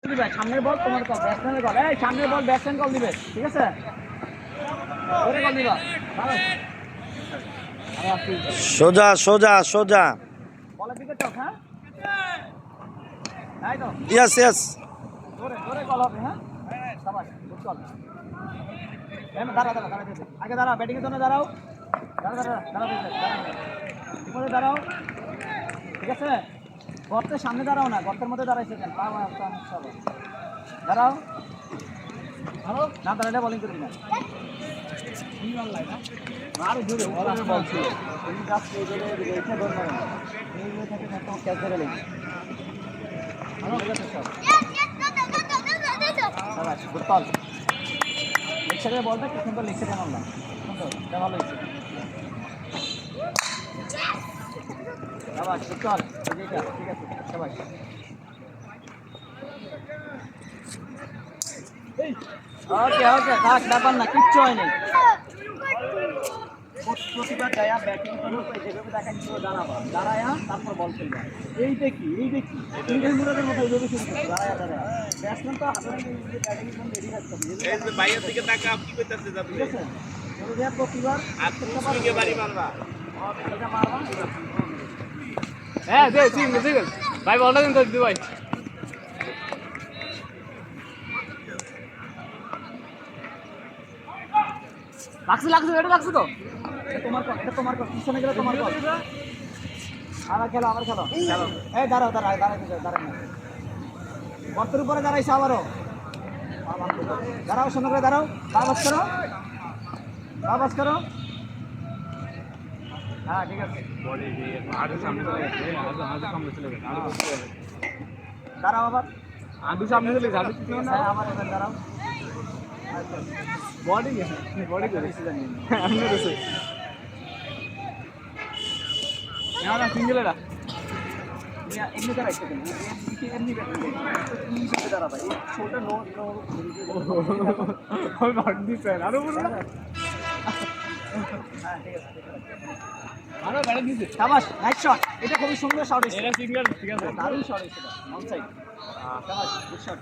দিবে সামনের বল তোমার কল ব্যাটসম্যানের কল এই সামনের বল ব্যাটসম্যান কল দিবে ঠিক আছে ওরে কল দিবা সোজা সোজা সোজা বলের দিকে চল হ্যাঁ তাই তো ইয়েস ইয়েস জোরে জোরে কল হবে হ্যাঁ শাবাশ গুড কল দাঁড়া দাঁড়া দাঁড়া আগে দাঁড়া ব্যাটিং এর জন্য দাঁড়াও দাঁড়া দাঁড়া দাঁড়া ঠিকমতো দাঁড়াও ঠিক আছে গর্তের সামনে দাঁড়াও না গর্তের মধ্যে দাঁড়াইছে কেন দাঁড়াও না দাঁড়ালে বোলিং করবি না আরো জোরে বল ছিল বলতে কি সুন্দর লিখছে কেন না সুন্দর ভালো হয়েছে চল ঠিক আছে সবাই ওকে ওকে থাক ব্যাপার না কিচ্ছু হয়নি প্রতিবার যায়া ব্যাটিং করবো যেভাবে দেখাচ্ছিল দাঁড়াবা দাঁড়ায়া তারপর বল খেলবা এইটা কি ইংরেজ মুরাদের মতো এইভাবে শুরু করছে দাঁড়ায়া দাঁড়ায়া ব্যাটসম্যান তো হাতে ব্যাটিং এর জন্য রেডি থাকতে হবে এই যে বাইরের দিকে তাকা কি করতেছে যাবে ঠিক আছে চলে যা প্রতিবার আর তুমি বাড়ি মারবা এটা মারবা হ্যাঁ দে সিঙ্গেল ভাই বলটা দিন তো দিদি ভাই লাগছে এটা লাগছে তো এটা তোমার কল পিছনে গেলে তোমার কল আবার খেলো এই দাঁড়াও গর্তের উপরে দাঁড়াইছে আবারও দাঁড়াও সুন্দর করে দাঁড়াও বাবাস করো হ্যাঁ ঠিক আছে দাঁড়াও আবার আদু সামনে চলে যাবে আবার এবার দাঁড়াও বডি করে আমি রয়েছে না সিঙ্গেল এটা এমনি দাঁড়াইছে এমনি দাঁড়াবা এই ছোট নো ভাগ দিচ্ছে আরো বলো না হ্যাঁ ঠিক আছে আরো বেড়ে দিছে শাবাশ নাইস শট এটা খুবই সুন্দর শট হয়েছে এটা সিঙ্গেল ঠিক আছে দারুণ শট হয়েছে অন সাইড শাবাশ গুড শট